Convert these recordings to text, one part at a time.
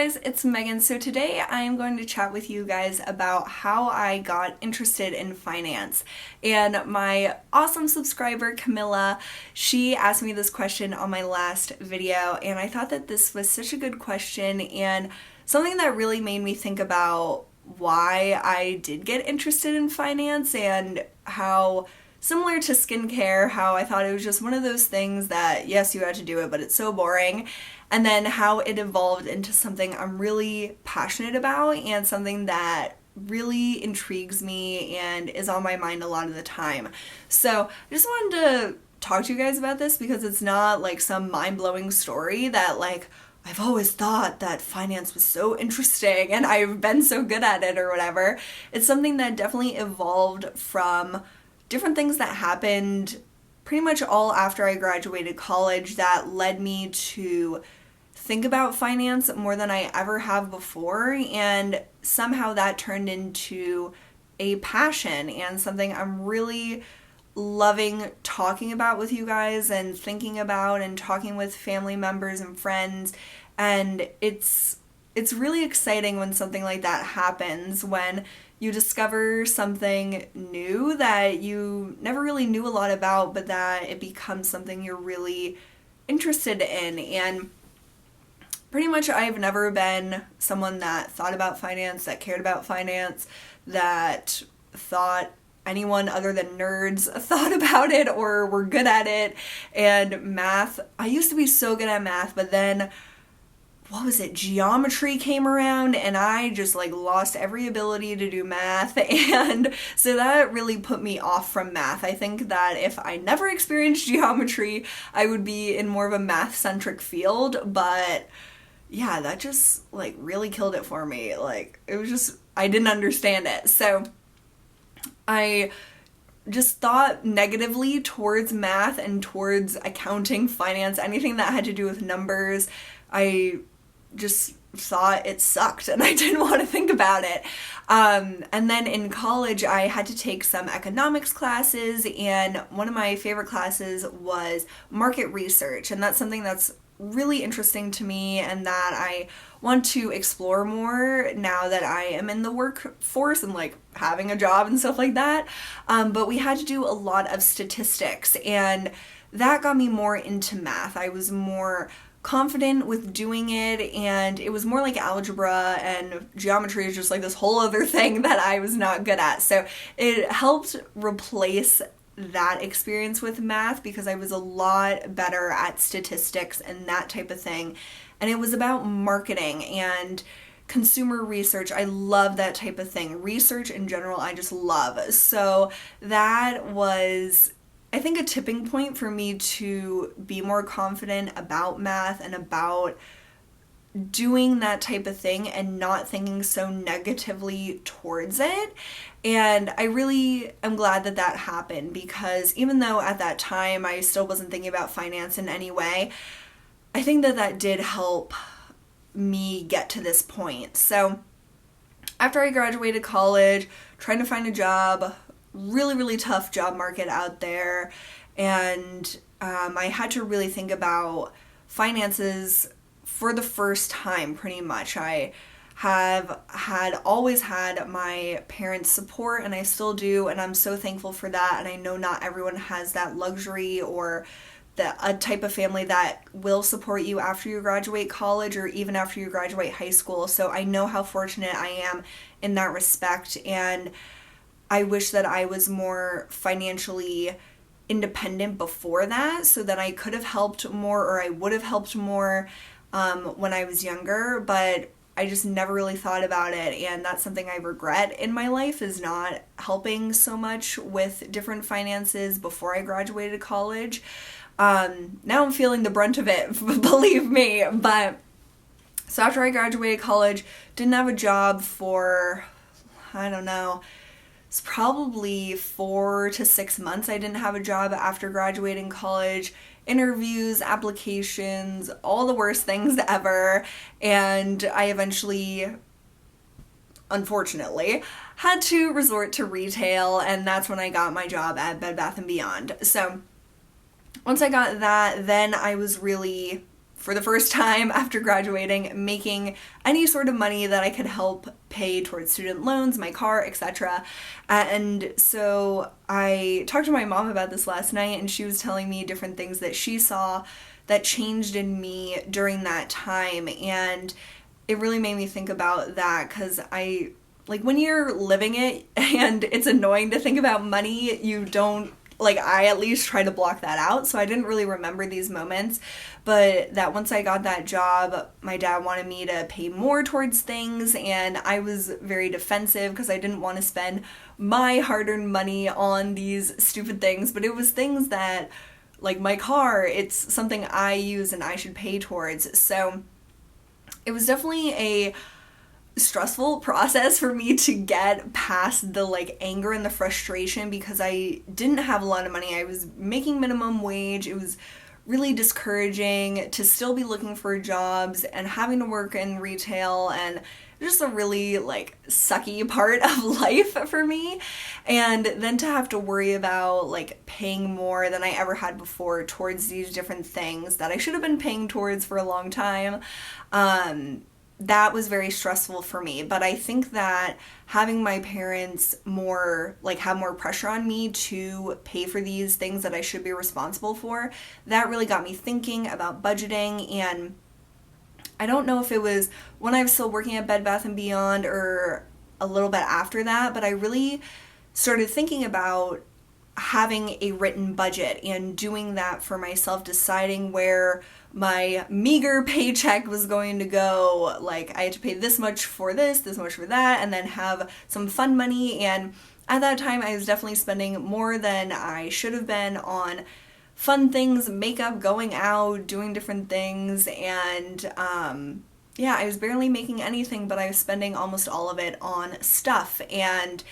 guys, it's Megan. So today I am going to chat with you guys about how I got interested in finance. And my awesome subscriber, Camilla, she asked me this question on my last video, and I thought that this was such a good question and something that really made me think about why I did get interested in finance and how similar to skincare, how I thought it was just one of those things that, yes, you had to do it, but it's so boring. And then how it evolved into something I'm really passionate about and something that really intrigues me and is on my mind a lot of the time. So I just wanted to talk to you guys about this because it's not like some mind-blowing story that like, I've always thought that finance was so interesting and I've been so good at it or whatever. It's something that definitely evolved from different things that happened pretty much all after I graduated college that led me to think about finance more than I ever have before, and somehow that turned into a passion and something I'm really loving talking about with you guys and thinking about and talking with family members and friends. And it's really exciting when something like that happens, when you discover something new that you never really knew a lot about, but that it becomes something you're really interested in. And pretty much I've never been someone that thought about finance, that cared about finance, that thought anyone other than nerds thought about it or were good at it. And math, I used to be so good at math, but then geometry came around and I just like lost every ability to do math, and so that really put me off from math. I think that if I never experienced geometry, I would be in more of a math-centric field, but yeah, that just like really killed it for me. Like it was just, I didn't understand it. So I just thought negatively towards math and towards accounting, finance, anything that had to do with numbers. I just thought it sucked and I didn't want to think about it. And then in college, I had to take some economics classes, and one of my favorite classes was market research. And that's something that's really interesting to me and that I want to explore more now that I am in the workforce and like having a job and stuff like that. But we had to do a lot of statistics, and that got me more into math. I was more confident with doing it, and it was more like algebra, and geometry is just like this whole other thing that I was not good at. So it helped replace that experience with math because I was a lot better at statistics and that type of thing. And it was about marketing and consumer research. I love that type of thing. Research in general, I just love. So that was, I think, a tipping point for me to be more confident about math and about doing that type of thing and not thinking so negatively towards it. And I really am glad that that happened, because even though at that time I still wasn't thinking about finance in any way, I think that that did help me get to this point. So after I graduated college, trying to find a job, really tough job market out there, and I had to really think about finances for the first time pretty much. I have always had my parents' support, and I still do, and I'm so thankful for that. And I know not everyone has that luxury or a type of family that will support you after you graduate college or even after you graduate high school. So I know how fortunate I am in that respect, and I wish that I was more financially independent before that so that I could have helped more, or I would have helped more when I was younger, but I just never really thought about it, and that's something I regret in my life, is not helping so much with different finances before I graduated college. Now I'm feeling the brunt of it, believe me. But so after I graduated college, didn't have a job for, I don't know, it's probably 4 to 6 months. I didn't have a job after graduating college. Interviews, applications, all the worst things ever. And I eventually, unfortunately, had to resort to retail, and that's when I got my job at Bed Bath & Beyond. So once I got that, then I was really for the first time after graduating, making any sort of money that I could help pay towards student loans, my car, etc. And so I talked to my mom about this last night, and she was telling me different things that she saw that changed in me during that time. And it really made me think about that, because when you're living it and it's annoying to think about money, you don't, I at least try to block that out, so I didn't really remember these moments, but that once I got that job, my dad wanted me to pay more towards things, and I was very defensive because I didn't want to spend my hard-earned money on these stupid things, but it was things that, like my car, it's something I use and I should pay towards. So it was definitely a stressful process for me to get past the anger and the frustration, because I didn't have a lot of money. I was making minimum wage. It was really discouraging to still be looking for jobs and having to work in retail, and just a really sucky part of life for me. And then to have to worry about paying more than I ever had before towards these different things that I should have been paying towards for a long time. That was very stressful for me. But I think that having my parents have more pressure on me to pay for these things that I should be responsible for, that really got me thinking about budgeting. And I don't know if it was when I was still working at Bed Bath & Beyond or a little bit after that, but I really started thinking about having a written budget and doing that for myself, deciding where my meager paycheck was going to go. I had to pay this much for this much for that, and then have some fun money. And at that time, I was definitely spending more than I should have been on fun things, makeup, going out, doing different things, and I was barely making anything, but I was spending almost all of it on stuff. And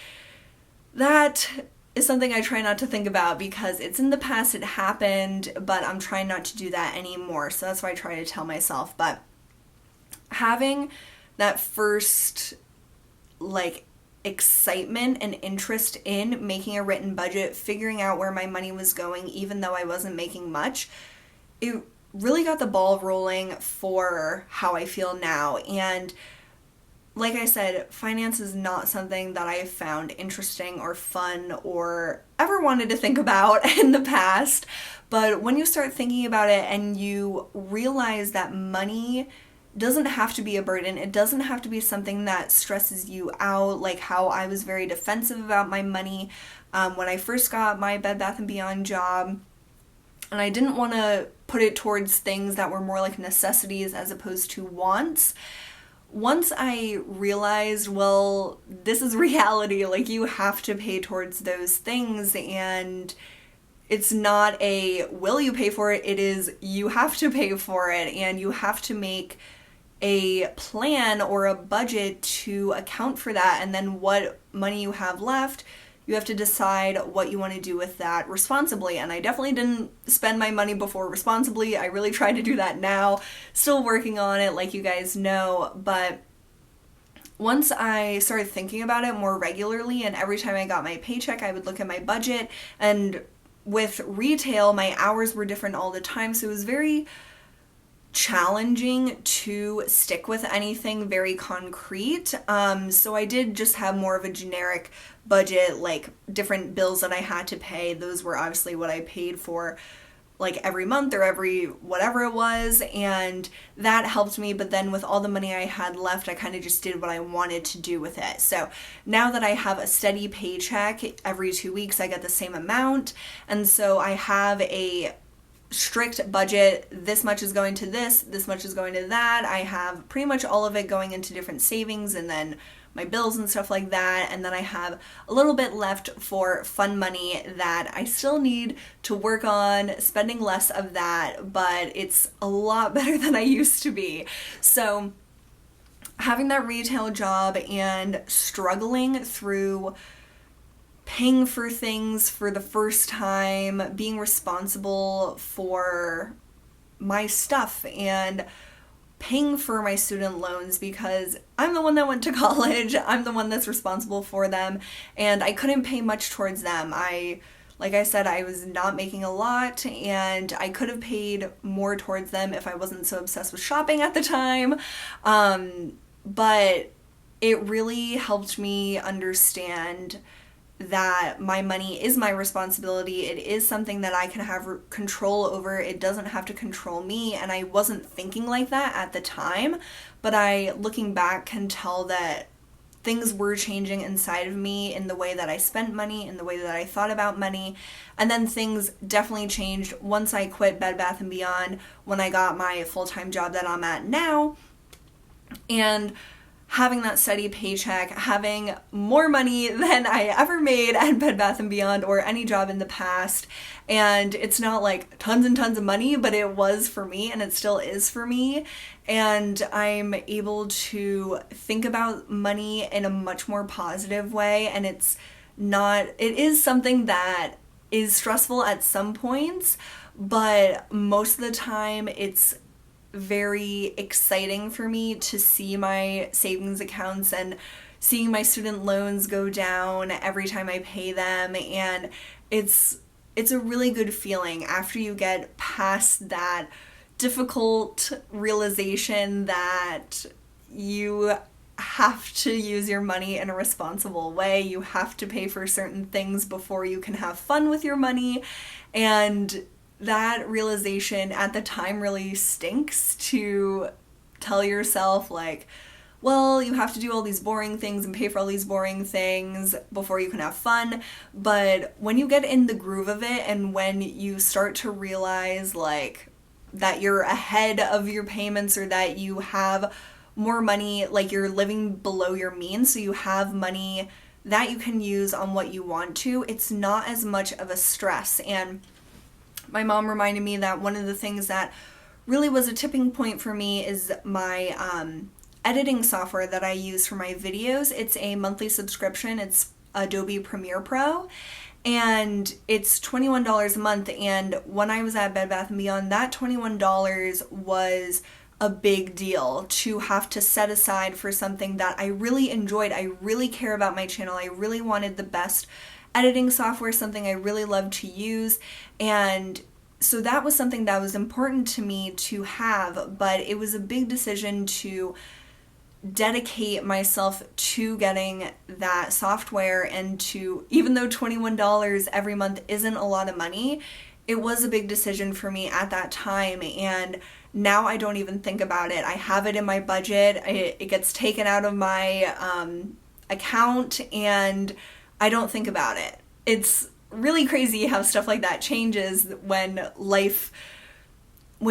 that is something I try not to think about, because it's in the past, it happened, but I'm trying not to do that anymore. So that's why I try to tell myself. But having that first excitement and interest in making a written budget, figuring out where my money was going, even though I wasn't making much, it really got the ball rolling for how I feel now. And like I said, finance is not something that I have found interesting or fun or ever wanted to think about in the past. But when you start thinking about it and you realize that money doesn't have to be a burden, it doesn't have to be something that stresses you out, like how I was very defensive about my money when I first got my Bed Bath & Beyond job. And I didn't want to put it towards things that were more like necessities as opposed to wants. Once I realized, well, this is reality, you have to pay towards those things, and it's not a will you pay for it, it is you have to pay for it, and you have to make a plan or a budget to account for that, and then what money you have left, you have to decide what you want to do with that responsibly. And I definitely didn't spend my money before responsibly. I really try to do that now. Still working on it, like you guys know. But once I started thinking about it more regularly, and every time I got my paycheck, I would look at my budget. And with retail, my hours were different all the time. So it was very challenging to stick with anything very concrete. So I did just have more of a generic budget, different bills that I had to pay. Those were obviously what I paid for every month or every whatever it was, and that helped me. But then with all the money I had left, I kind of just did what I wanted to do with it. So now that I have a steady paycheck, every 2 weeks I get the same amount, and so I have a strict budget. This much is going to this much is going to that. I have pretty much all of it going into different savings and then my bills and stuff like that. And then I have a little bit left for fun money that I still need to work on spending less of that, but it's a lot better than I used to be. So having that retail job and struggling through paying for things for the first time, being responsible for my stuff and paying for my student loans, because I'm the one that went to college, I'm the one that's responsible for them, and I couldn't pay much towards them. I Like I said, I was not making a lot, and I could have paid more towards them if I wasn't so obsessed with shopping at the time. But it really helped me understand that my money is my responsibility. It is something that I can have control over. It doesn't have to control me. And I wasn't thinking like that at the time, but I, looking back, can tell that things were changing inside of me in the way that I spent money, in the way that I thought about money. And then things definitely changed once I quit Bed Bath & Beyond, when I got my full-time job that I'm at now. And having that steady paycheck, having more money than I ever made at Bed Bath & Beyond or any job in the past. And it's not like tons and tons of money, but it was for me, and it still is for me. And I'm able to think about money in a much more positive way. And it is something that is stressful at some points, but most of the time it's very exciting for me to see my savings accounts and seeing my student loans go down every time I pay them. And it's a really good feeling after you get past that difficult realization that you have to use your money in a responsible way. You have to pay for certain things before you can have fun with your money. And that realization at the time really stinks, to tell yourself like, well, you have to do all these boring things and pay for all these boring things before you can have fun. But when you get in the groove of it, and when you start to realize like that you're ahead of your payments, or that you have more money, like you're living below your means, so you have money that you can use on what you want to, it's not as much of a stress. And my mom reminded me that one of the things that really was a tipping point for me is my editing software that I use for my videos. It's a monthly subscription. It's Adobe Premiere Pro, and it's $21 a month. And when I was at Bed Bath & Beyond, that $21 was a big deal to have to set aside for something that I really enjoyed. I really care about my channel. I really wanted the best editing software, something I really love to use. And so that was something that was important to me to have, but it was a big decision to dedicate myself to getting that software. And to, even though $21 every month isn't a lot of money, it was a big decision for me at that time. And now I don't even think about it. I have it in my budget. It gets taken out of my account, and I don't think about it. It's really crazy how stuff like that changes when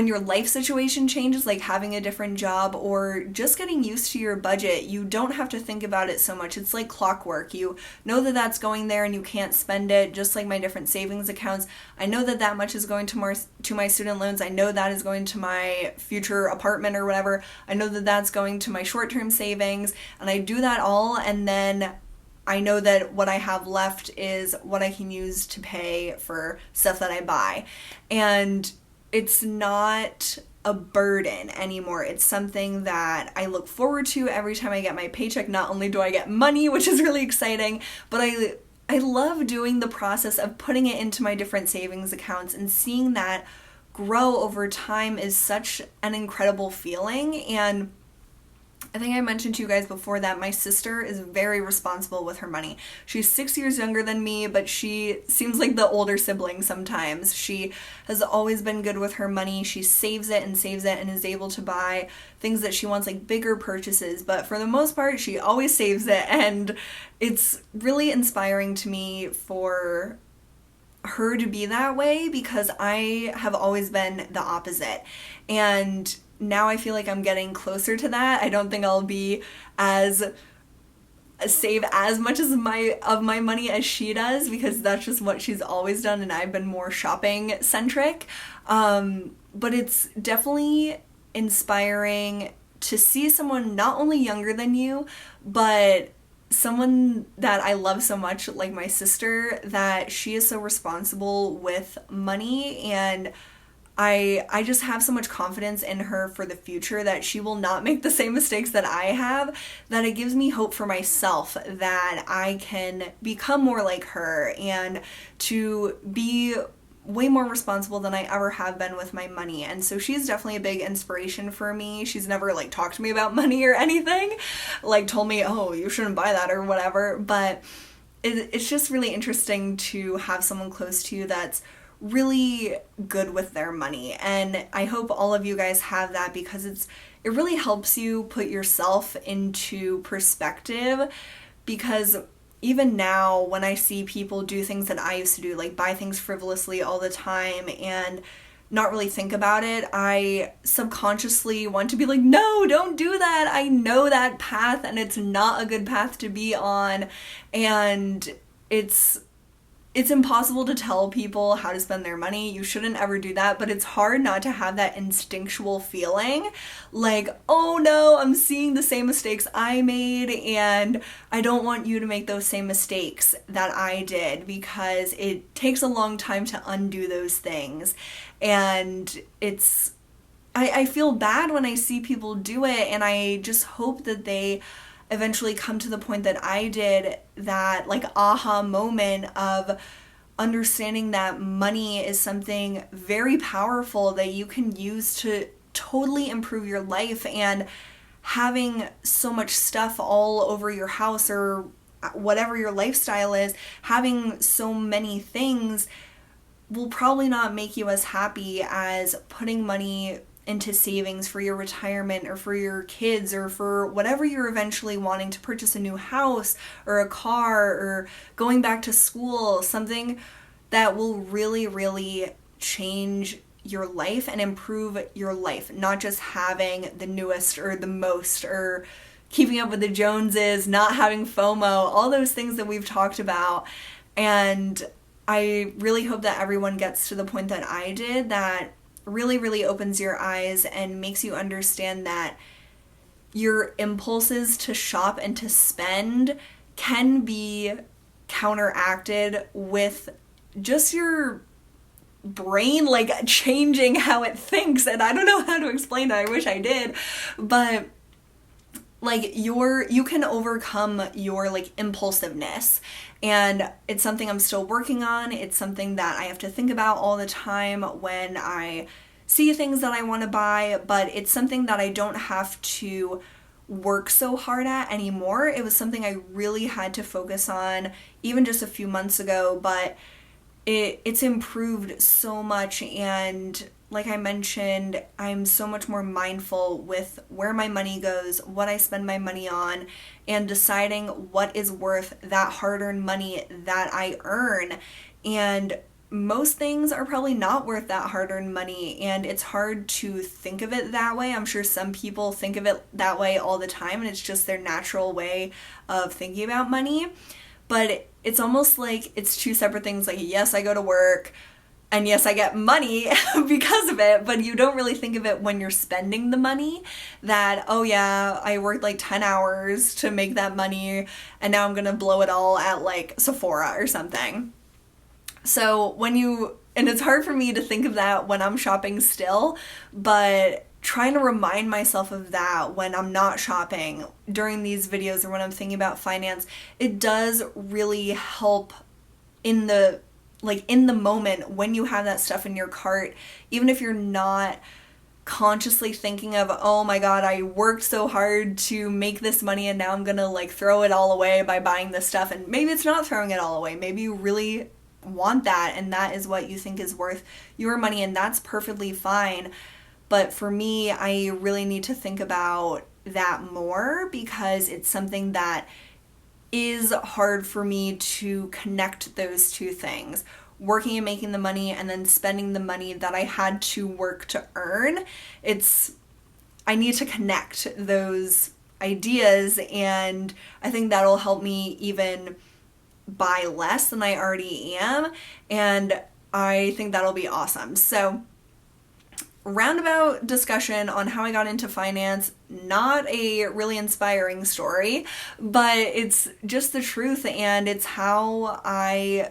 your life situation changes, like having a different job or just getting used to your budget. You don't have to think about it so much. It's like clockwork. You know that that's going there and you can't spend it, just like my different savings accounts. I know that that much is going to my student loans. I know that is going to my future apartment or whatever. I know that that's going to my short-term savings, and I do that all, and then I know that what I have left is what I can use to pay for stuff that I buy. And it's not a burden anymore. It's something that I look forward to every time I get my paycheck. Not only do I get money, which is really exciting, but I love doing the process of putting it into my different savings accounts, and seeing that grow over time is such an incredible feeling. And I think I mentioned to you guys before that my sister is very responsible with her money. She's 6 years younger than me, but she seems like the older sibling sometimes. She has always been good with her money. She saves it and is able to buy things that she wants, like bigger purchases. But for the most part, she always saves it, and it's really inspiring to me for her to be that way, because I have always been the opposite. And now I feel like I'm getting closer to that. I don't think I'll be save as much of my money as she does, because that's just what she's always done, and I've been more shopping centric. But it's definitely inspiring to see someone not only younger than you, but someone that I love so much, like my sister, that she is so responsible with money. And I just have so much confidence in her for the future that she will not make the same mistakes that I have, that it gives me hope for myself that I can become more like her and to be way more responsible than I ever have been with my money. And so she's definitely a big inspiration for me. She's never like talked to me about money or anything, like told me, oh, you shouldn't buy that or whatever, but it's just really interesting to have someone close to you that's really good with their money. And I hope all of you guys have that, because it really helps you put yourself into perspective. Because even now, when I see people do things that I used to do, like buy things frivolously all the time and not really think about it, I subconsciously want to be like, no, don't do that. I know that path and it's not a good path to be on. And it's impossible to tell people how to spend their money. You shouldn't ever do that, but it's hard not to have that instinctual feeling like, oh no, I'm seeing the same mistakes I made and I don't want you to make those same mistakes that I did, because it takes a long time to undo those things. And I feel bad when I see people do it, and I just hope that they eventually come to the point that I did, that like aha moment of understanding that money is something very powerful that you can use to totally improve your life. And having so much stuff all over your house or whatever your lifestyle is, having so many things will probably not make you as happy as putting money into savings for your retirement or for your kids or for whatever you're eventually wanting to purchase, a new house or a car or going back to school, something that will really, really change your life and improve your life, not just having the newest or the most or keeping up with the Joneses, not having FOMO, all those things that we've talked about. And I really hope that everyone gets to the point that I did, that really, really opens your eyes and makes you understand that your impulses to shop and to spend can be counteracted with just your brain like changing how it thinks. And I don't know how to explain it. I wish I did. But like you can overcome your like impulsiveness, and it's something I'm still working on. It's something that I have to think about all the time when I see things that I want to buy, but it's something that I don't have to work so hard at anymore. It was something I really had to focus on even just a few months ago, but it's improved so much. And like I mentioned, I'm so much more mindful with where my money goes, what I spend my money on, and deciding what is worth that hard-earned money that I earn. And most things are probably not worth that hard-earned money, and it's hard to think of it that way. I'm sure some people think of it that way all the time, and it's just their natural way of thinking about money. But it's almost like it's two separate things. Like, yes, I go to work, and yes, I get money because of it, but you don't really think of it when you're spending the money, that, oh yeah, I worked like 10 hours to make that money, and now I'm gonna blow it all at like Sephora or something. So and it's hard for me to think of that when I'm shopping still, but trying to remind myself of that when I'm not shopping during these videos or when I'm thinking about finance, it does really help in the moment when you have that stuff in your cart, even if you're not consciously thinking of, oh my god, I worked so hard to make this money and now I'm gonna like throw it all away by buying this stuff. And maybe it's not throwing it all away. Maybe you really want that and that is what you think is worth your money, and that's perfectly fine. But for me, I really need to think about that more, because it's something that is hard for me to connect those two things. Working and making the money and then spending the money that I had to work to earn. I need to connect those ideas, and I think that'll help me even buy less than I already am, and I think that'll be awesome. So, roundabout discussion on how I got into finance. Not a really inspiring story, but it's just the truth, and it's how I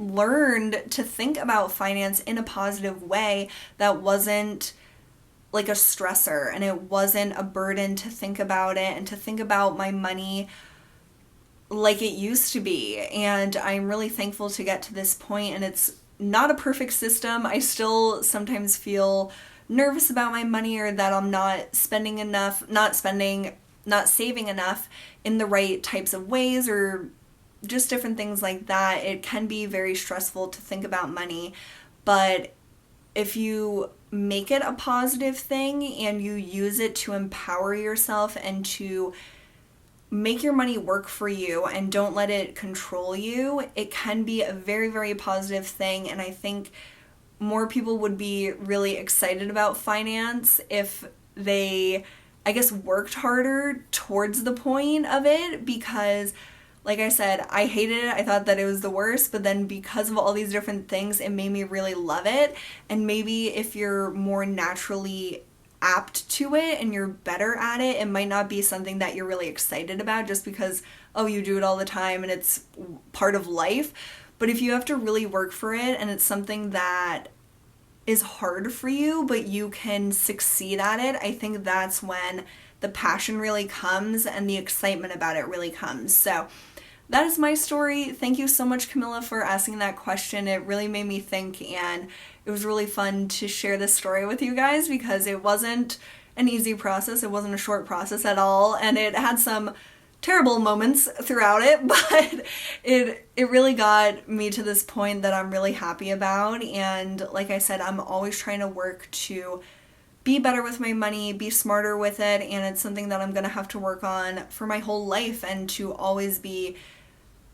learned to think about finance in a positive way that wasn't like a stressor, and it wasn't a burden to think about it and to think about my money like it used to be. And I'm really thankful to get to this point, and it's not a perfect system. I still sometimes feel nervous about my money, or that I'm not spending enough, not saving enough in the right types of ways, or just different things like that. It can be very stressful to think about money, but if you make it a positive thing and you use it to empower yourself and to make your money work for you and don't let it control you, it can be a very, very positive thing. And I think more people would be really excited about finance if they, I guess, worked harder towards the point of it, because like I said, I hated it. I thought that it was the worst, but then because of all these different things, it made me really love it. And maybe if you're more naturally apt to it and you're better at it, it might not be something that you're really excited about just because, oh, you do it all the time and it's part of life. But if you have to really work for it and it's something that is hard for you, but you can succeed at it, I think that's when the passion really comes and the excitement about it really comes. So that is my story. Thank you so much, Camilla, for asking that question. It really made me think, and it was really fun to share this story with you guys because it wasn't an easy process. It wasn't a short process at all, and it had some terrible moments throughout it, but it really got me to this point that I'm really happy about. And like I said, I'm always trying to work to be better with my money, be smarter with it, and it's something that I'm gonna have to work on for my whole life, and to always be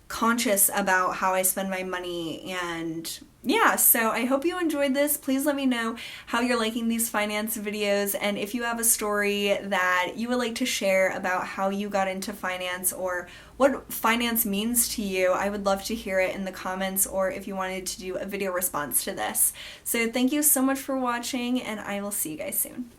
conscious about how I spend my money. And yeah, so I hope you enjoyed this. Please let me know how you're liking these finance videos, and if you have a story that you would like to share about how you got into finance or what finance means to you, I would love to hear it in the comments, or if you wanted to do a video response to this. So thank you so much for watching, and I will see you guys soon.